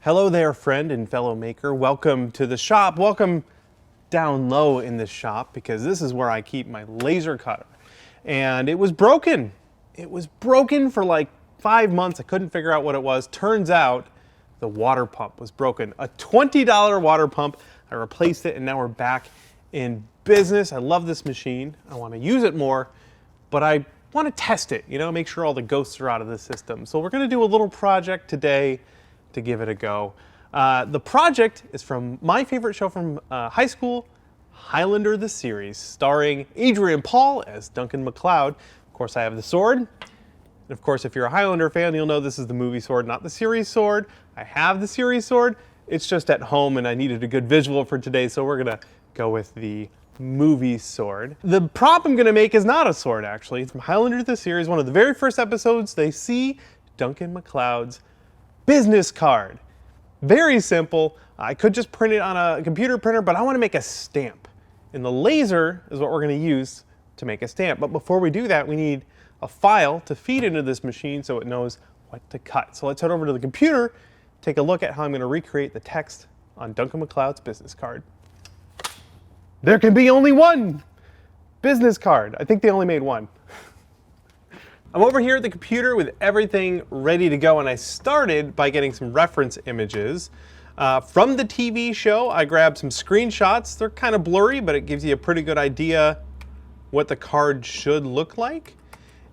Hello there, friend and fellow maker. Welcome to the shop. Welcome down low in the shop, because this is where I keep my laser cutter. And it was broken. It was broken for like 5 months. I couldn't figure out what it was. Turns out the water pump was broken. A $20 water pump. I replaced it and now we're back in business. I love this machine. I want to use it more, but I want to test it, make sure all the ghosts are out of the system. So we're going to do a little project today to give it a go. The project is from my favorite show from high school, Highlander the series, starring Adrian Paul as Duncan Macleod. Of course, I have the sword. And of course, if you're a Highlander fan, you'll know this is the movie sword, not the series sword. I have the series sword. It's just at home and I needed a good visual for today, so we're gonna go with the movie sword. The prop I'm gonna make is not a sword, actually. It's from Highlander the series. One of the very first episodes, they see Duncan Macleod's business card. Very simple. I could just print it on a computer printer, but I want to make a stamp. And the laser is what we're going to use to make a stamp. But before we do that, we need a file to feed into this machine so it knows what to cut. So let's head over to the computer, take a look at how I'm going to recreate the text on Duncan Macleod's business card. There can be only one business card. I think they only made one. I'm over here at the computer with everything ready to go, and I started by getting some reference images. From the TV show, I grabbed some screenshots. They're kind of blurry, but it gives you a pretty good idea what the card should look like.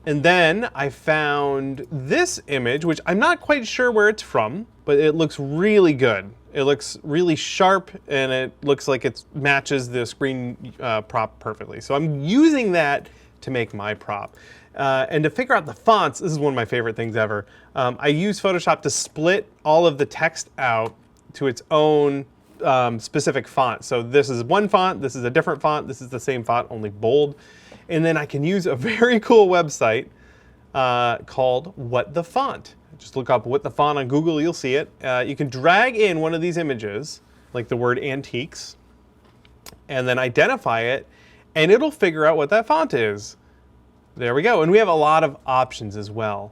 And then I found this image, which I'm not quite sure where it's from, but it looks really good. It looks really sharp, and it looks like it matches the screen prop perfectly. So I'm using that to make my prop. And to figure out the fonts, this is one of my favorite things ever. I use Photoshop to split all of the text out to its own specific font. So this is one font, this is a different font, this is the same font, only bold. And then I can use a very cool website called What the Font. Just look up What the Font on Google, you'll see it. You can drag in one of these images, like the word antiques, and then identify it, and it'll figure out what that font is. There we go, and we have a lot of options as well.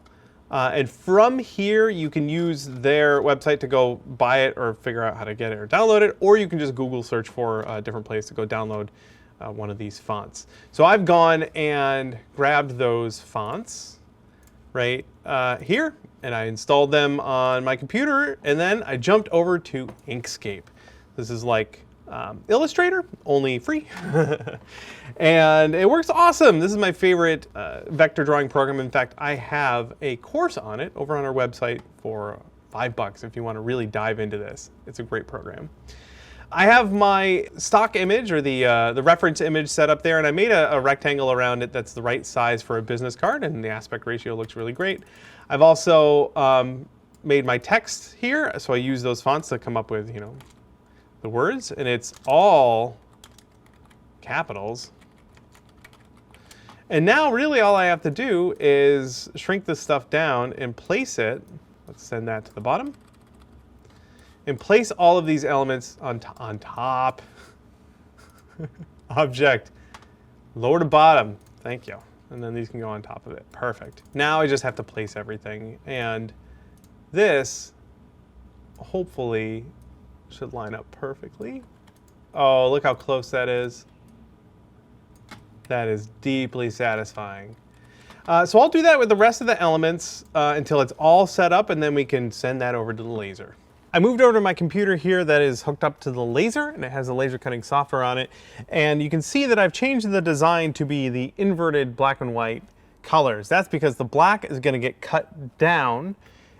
And from here, you can use their website to go buy it or figure out how to get it or download it, or you can just Google search for a different place to go download one of these fonts. So I've gone and grabbed those fonts right here, and I installed them on my computer, and then I jumped over to Inkscape. This is like Illustrator, only free. And it works awesome. This is my favorite vector drawing program. In fact, I have a course on it over on our website for $5 if you want to really dive into this. It's a great program. I have my stock image, or the reference image, set up there, and I made a rectangle around it that's the right size for a business card, and the aspect ratio looks really great. I've also made my text here, so I use those fonts to come up with, the words, and it's all capitals. And now really all I have to do is shrink this stuff down and place it. Let's send that to the bottom. And place all of these elements on top. Object, lower to bottom. Thank you. And then these can go on top of it. Perfect. Now I just have to place everything. And this, hopefully, should line up perfectly. Oh, look how close that is. That is deeply satisfying. So I'll do that with the rest of the elements until it's all set up, and then we can send that over to the laser. I moved over to my computer here that is hooked up to the laser, and it has the laser cutting software on it. And you can see that I've changed the design to be the inverted black and white colors. That's because the black is going to get cut down,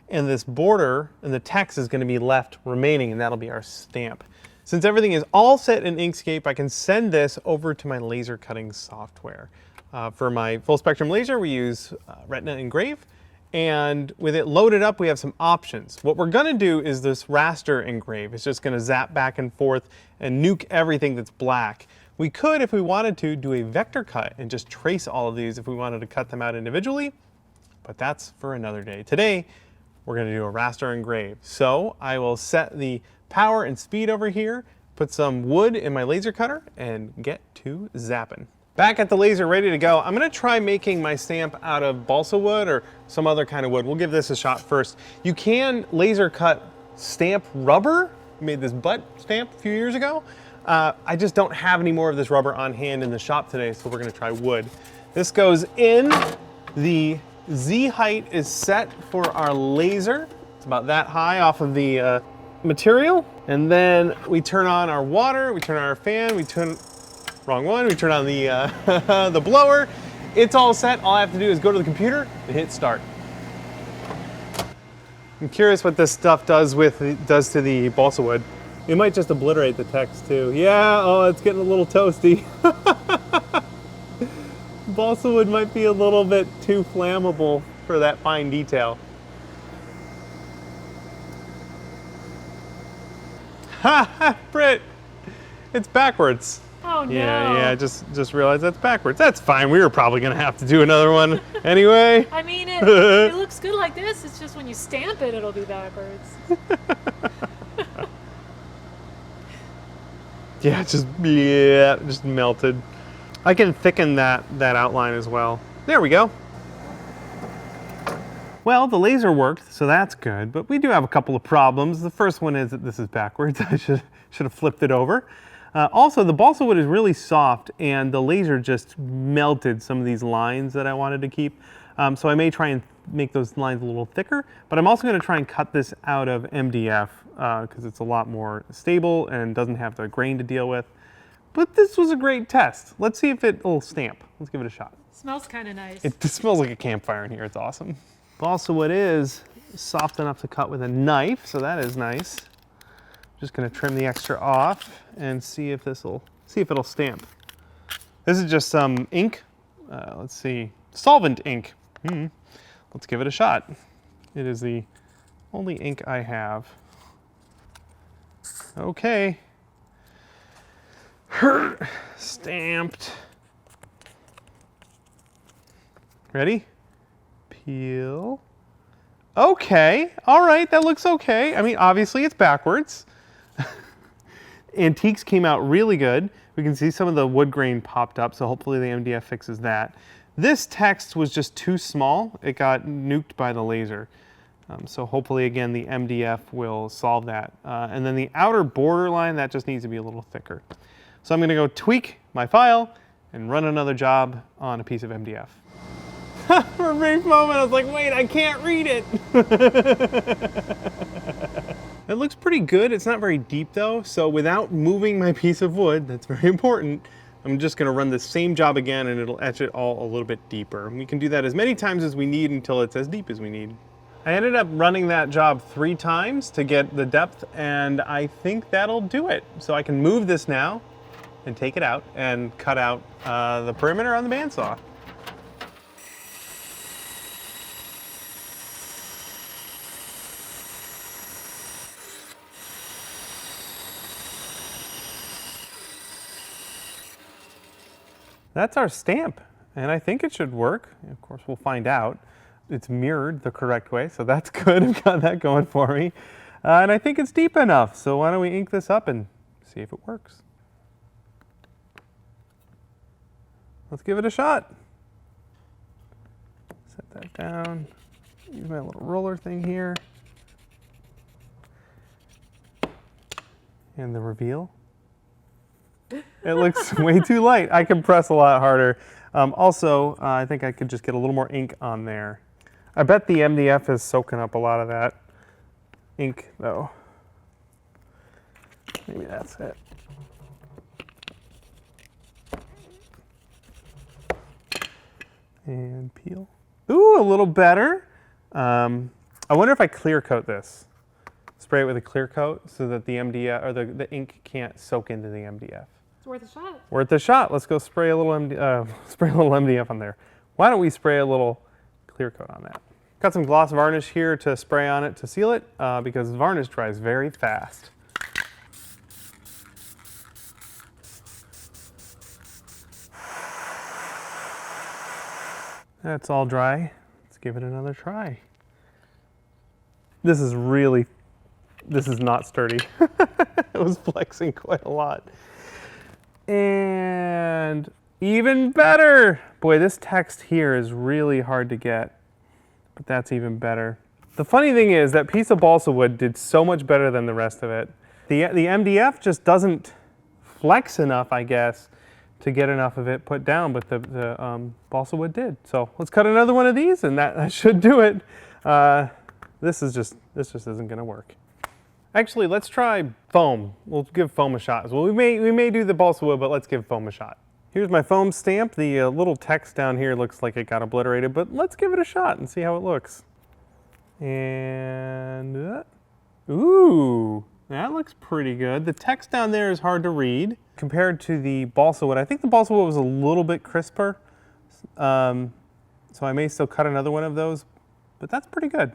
and this border and the text is going to be left remaining, and that'll be our stamp. Since everything is all set in Inkscape, I can send this over to my laser cutting software. For my full spectrum laser, we use Retina Engrave, and with it loaded up, we have some options. What we're gonna do is this raster engrave. It's just gonna zap back and forth and nuke everything that's black. We could, if we wanted to, do a vector cut and just trace all of these if we wanted to cut them out individually, but that's for another day. Today, we're gonna do a raster engrave. So I will set the power and speed over here, put some wood in my laser cutter, and get to zapping. Back at the laser, ready to go. I'm gonna try making my stamp out of balsa wood or some other kind of wood. We'll give this a shot first. You can laser cut stamp rubber. We made this butt stamp a few years ago. I just don't have any more of this rubber on hand in the shop today, so we're gonna try wood. This goes in. The Z height is set for our laser. It's about that high off of the material. And then we turn on our water, we turn on our fan, we turn, wrong one, we turn on the, the blower. It's all set. All I have to do is go to the computer and hit start. I'm curious what this stuff does to the balsa wood. It might just obliterate the text too. Yeah, oh, it's getting a little toasty. Balsa wood might be a little bit too flammable for that fine detail. Ha ha, Britt! It's backwards. Oh no. Yeah, just realized that's backwards. That's fine. We were probably gonna have to do another one anyway. I mean, it looks good like this. It's just when you stamp it, it'll be backwards. Yeah, just melted. I can thicken that outline as well. There we go. Well, the laser worked, so that's good, but we do have a couple of problems. The first one is that this is backwards. I should have flipped it over. Also, the balsa wood is really soft, and the laser just melted some of these lines that I wanted to keep. So I may try and make those lines a little thicker, but I'm also going to try and cut this out of MDF because it's a lot more stable and doesn't have the grain to deal with. But this was a great test. Let's see if it'll stamp. Let's give it a shot. Smells kind of nice. It smells like a campfire in here. It's awesome. Balsa wood is soft enough to cut with a knife, so that is nice. Just going to trim the extra off and see if it'll stamp. This is just some ink. Let's see, solvent ink. Let's give it a shot. It is the only ink I have. Okay. Stamped. Ready? Peel. Okay, all right, that looks okay. I mean, obviously it's backwards. Antiques came out really good. We can see some of the wood grain popped up, so hopefully the MDF fixes that. This text was just too small. It got nuked by the laser. So hopefully, again, the MDF will solve that. And then the outer border line, that just needs to be a little thicker. So I'm gonna go tweak my file and run another job on a piece of MDF. For a brief moment, I was like, wait, I can't read it. It looks pretty good. It's not very deep though, so without moving my piece of wood, that's very important, I'm just gonna run the same job again and it'll etch it all a little bit deeper. And we can do that as many times as we need until it's as deep as we need. I ended up running that job 3 times to get the depth, and I think that'll do it. So I can move this now and take it out and cut out the perimeter on the bandsaw. That's our stamp, and I think it should work. Of course, we'll find out. It's mirrored the correct way, so that's good. I've got that going for me. And I think it's deep enough, so why don't we ink this up and see if it works. Let's give it a shot. Set that down. Use my little roller thing here. And the reveal. It looks way too light. I can press a lot harder. Also, I think I could just get a little more ink on there. I bet the MDF is soaking up a lot of that ink, though. Maybe that's it. And peel. Ooh, a little better. I wonder if I clear coat this. Spray it with a clear coat so that the MDF or the ink can't soak into the MDF. It's worth a shot. Worth a shot. Let's go spray a little MDF on there. Why don't we spray a little clear coat on that? Got some gloss varnish here to spray on it to seal it because varnish dries very fast. That's all dry. Let's give it another try. This is not sturdy. It was flexing quite a lot. And even better. Boy, this text here is really hard to get, but that's even better. The funny thing is that piece of balsa wood did so much better than the rest of it. The MDF just doesn't flex enough, I guess, to get enough of it put down, but the balsa wood did. So let's cut another one of these, and that should do it. This just isn't going to work. Actually, let's try foam. We'll give foam a shot. Well, we may do the balsa wood, but let's give foam a shot. Here's my foam stamp. The little text down here looks like it got obliterated, but let's give it a shot and see how it looks. And, ooh, that looks pretty good. The text down there is hard to read compared to the balsa wood. I think the balsa wood was a little bit crisper, so I may still cut another one of those, but that's pretty good.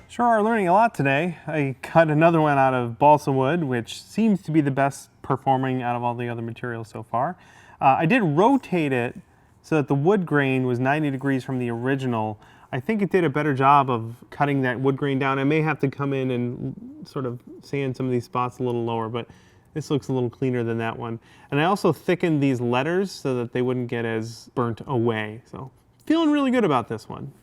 Sure are learning a lot today. I cut another one out of balsa wood, which seems to be the best performing out of all the other materials so far. I did rotate it so that the wood grain was 90 degrees from the original. I think it did a better job of cutting that wood grain down. I may have to come in and sort of sand some of these spots a little lower, but this looks a little cleaner than that one. And I also thickened these letters so that they wouldn't get as burnt away. So feeling really good about this one.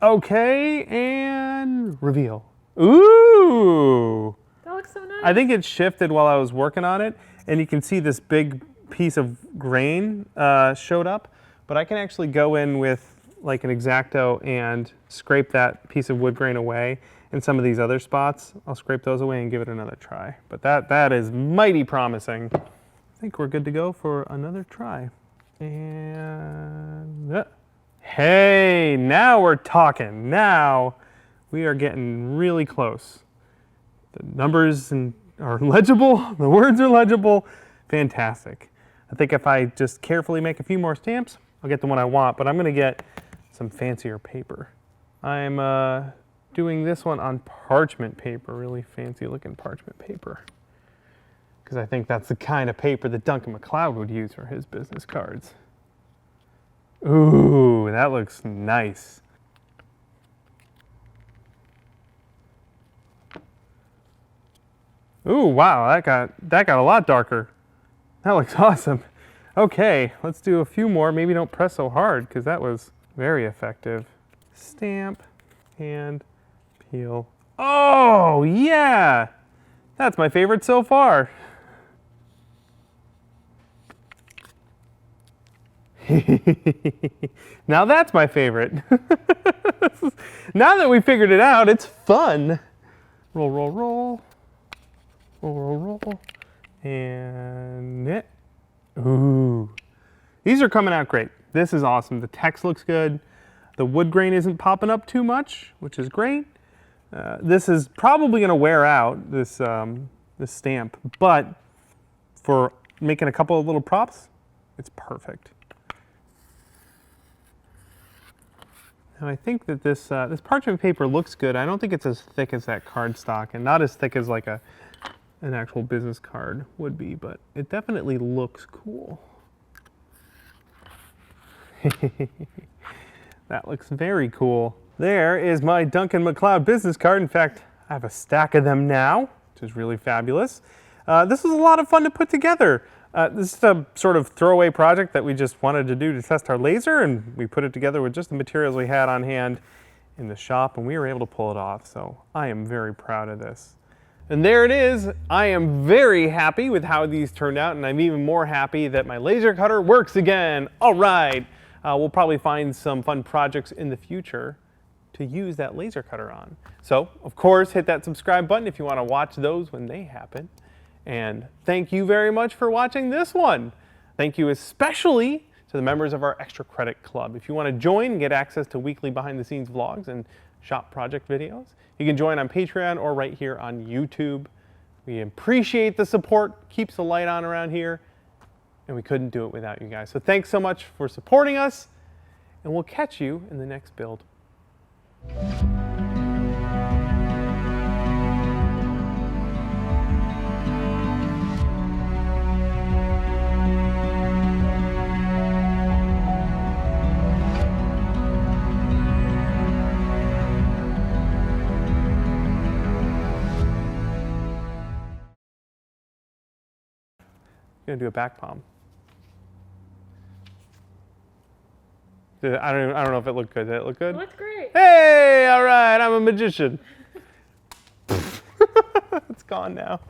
Okay, and reveal. Ooh! That looks so nice. I think it shifted while I was working on it, and you can see this big piece of grain showed up, but I can actually go in with like an X-Acto and scrape that piece of wood grain away, and some of these other spots, I'll scrape those away and give it another try. But that is mighty promising. I think we're good to go for another try. And... hey, now we're talking. Now we are getting really close. The numbers are legible, the words are legible. Fantastic. I think if I just carefully make a few more stamps, I'll get the one I want, but I'm going to get some fancier paper. I'm doing this one on parchment paper, really fancy looking parchment paper, because I think that's the kind of paper that Duncan Macleod would use for his business cards. Ooh, that looks nice. Ooh, wow, that got a lot darker. That looks awesome. Okay, let's do a few more. Maybe don't press so hard, because that was very effective. Stamp and peel. Oh, yeah! That's my favorite so far. Now that's my favorite. Now that we figured it out, it's fun. Roll, roll, roll. Roll, roll, roll. And it. Ooh. These are coming out great. This is awesome. The text looks good. The wood grain isn't popping up too much, which is great. This is probably going to wear out, this stamp, but for making a couple of little props, it's perfect. And I think that this parchment paper looks good. I don't think it's as thick as that cardstock, and not as thick as like an actual business card would be, but it definitely looks cool. That looks very cool. There is my Duncan Macleod business card. In fact, I have a stack of them now, which is really fabulous. This was a lot of fun to put together. This is a sort of throwaway project that we just wanted to do to test our laser, and we put it together with just the materials we had on hand in the shop, and we were able to pull it off. So I am very proud of this. And there it is. I am very happy with how these turned out, and I'm even more happy that my laser cutter works again. All right. We'll probably find some fun projects in the future to use that laser cutter on. So, of course, hit that subscribe button if you want to watch those when they happen. And thank you very much for watching this one. Thank you especially to the members of our Extra Credit Club. If you want to join and get access to weekly behind-the-scenes vlogs and shop project videos, you can join on Patreon or right here on YouTube. We appreciate the support, keeps the light on around here, and we couldn't do it without you guys. So thanks so much for supporting us, and we'll catch you in the next build. gonna do a back palm. I don't know if it looked good. Did it look good? It looked great. Hey, all right, I'm a magician. It's gone now.